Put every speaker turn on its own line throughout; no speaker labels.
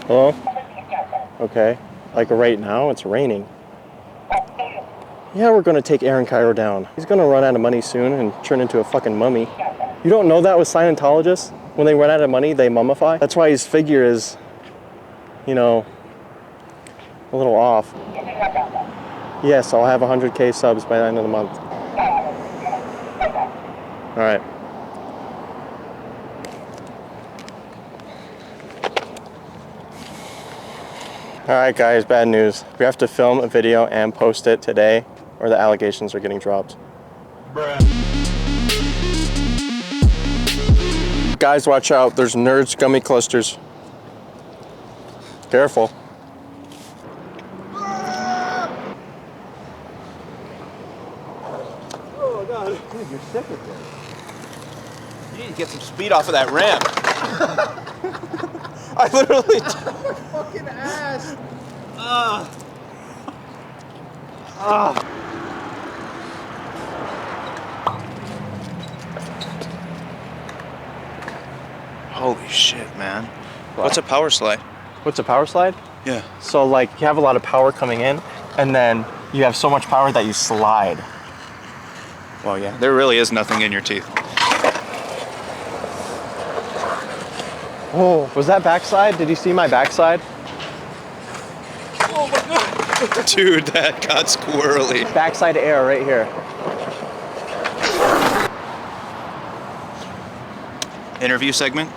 Hello? Okay. Like right now, it's raining. Yeah, we're gonna take Aaron Cairo down. He's gonna run out of money soon and turn into a fucking mummy. You don't know that with Scientologists? When they run out of money, they mummify? That's why his figure is, you know, a little off. Yes, I'll have 100K subs by the end of the month. All right. All right, guys, bad news. We have to film a video and post it today, or the allegations are getting dropped. Bruh. Guys, watch out. There's Nerds gummy clusters. Careful.
Oh, God. Dude, you're sick with this. You need to get some speed off of that ramp. I literally... fucking ass. Holy shit, man. What's a power slide?
What's a power slide?
Yeah.
So like you have a lot of power coming in and then you have so much power that you slide.
Well, yeah, there really is nothing in your teeth.
Oh, was that backside? Did you see my backside?
Oh my God. Dude, that got squirrely.
Backside air right here.
Interview segment.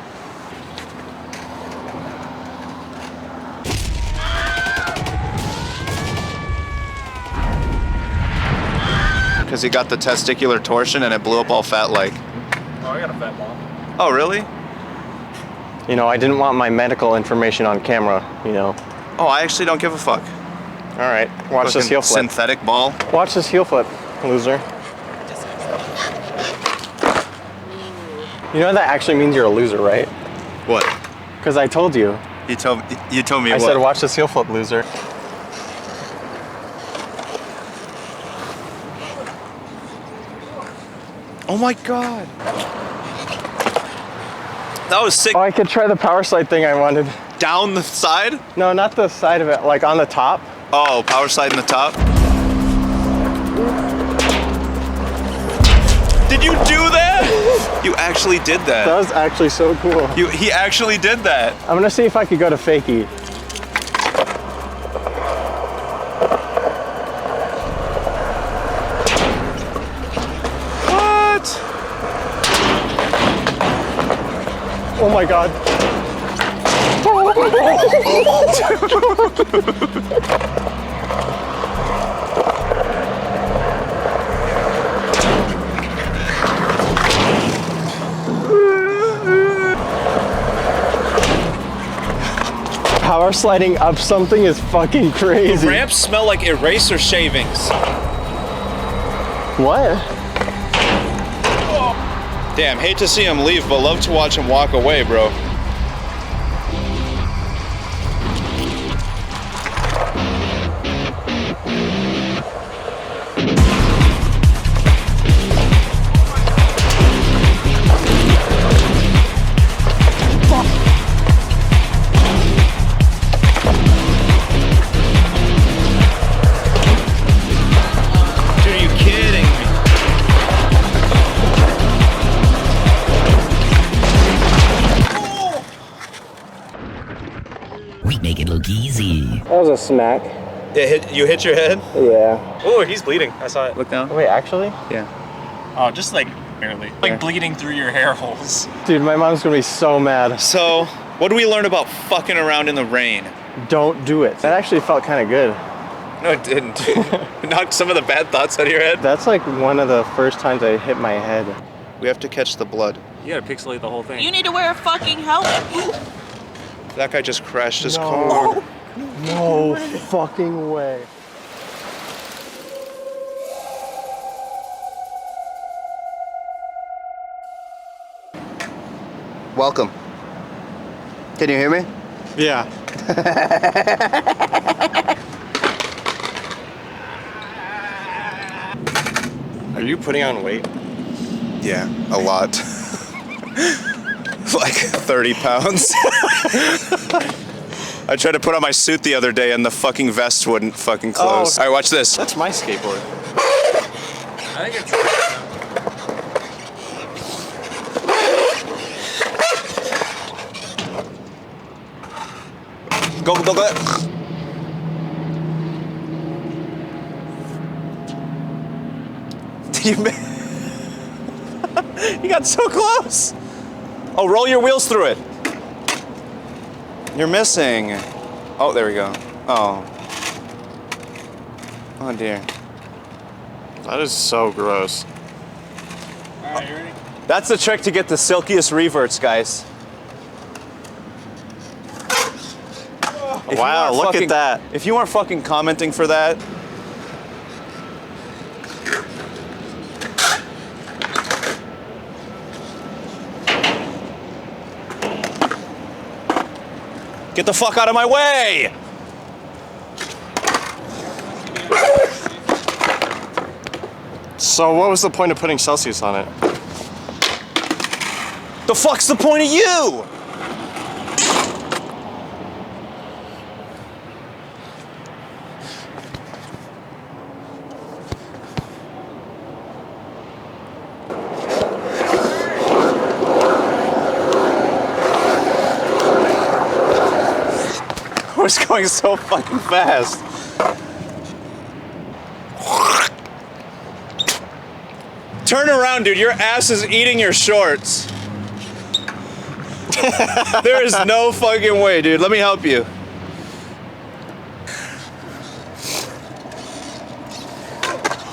Because he got the testicular torsion and it blew up all fat-like.
Oh, I got a fat ball.
Oh, really?
You know, I didn't want my medical information on camera, you know.
Oh, I actually don't give a fuck.
All right, watch this heel flip.
Synthetic ball.
Watch this heel flip, loser. You know that actually means you're a loser, right?
What?
Because I told you.
You told me
I
what?
said watch this heel flip, loser.
Oh my God. That was sick.
Oh, I could try the power slide thing I wanted.
Down the side?
No, not the side of it, like on the top.
Oh, power slide in the top? Did you do that? You actually did that.
That was actually so cool.
He actually did that.
I'm gonna see if I could go to fakie.
What?
Oh my God. Power sliding up something is fucking crazy.
The ramps smell like eraser shavings.
What?
Damn, hate to see him leave, but love to watch him walk away, bro.
That was a smack.
Yeah, you hit your head?
Yeah.
Oh, he's bleeding. I saw it.
Look down.
Wait, actually?
Yeah.
Oh, just like barely. Like bleeding through your hair holes.
Dude, my mom's gonna be so mad.
So, what do we learn about fucking around in the rain?
Don't do it. That actually felt kind of good.
No, it didn't. Knocked some of the bad thoughts out of your head.
That's like one of the first times I hit my head.
We have to catch the blood.
You gotta pixelate the whole thing.
You need to wear a fucking helmet.
That guy just crashed his car.
No fucking way.
Welcome. Can you hear me?
Yeah. Are you putting on weight?
Yeah, a lot. Like 30 pounds.
I tried to put on my suit the other day and the fucking vest wouldn't fucking close.
Oh.
All right, watch this.
That's my skateboard.
I think it's.
Go, go, go. You got so close. Oh, roll your wheels through it. You're missing. Oh, there we go. Oh. Oh dear.
That is so gross.
Alright, you ready?
That's the trick to get the silkiest reverts, guys. If you
Wow,
weren't
look
fucking-
at that.
If you weren't fucking commenting for that. Get the fuck out of my way!
So what was the point of putting Celsius on it?
The fuck's the point of you? We're just going so fucking fast. Turn around, dude. Your ass is eating your shorts. There is no fucking way, dude. Let me help you.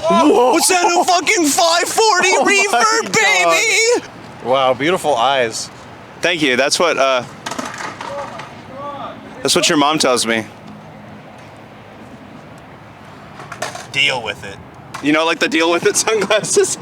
Whoa. What's that, a fucking 540 reverb, baby?
Wow, beautiful eyes.
Thank you. That's what your mom tells me.
Deal with it.
You know, like the deal with it sunglasses?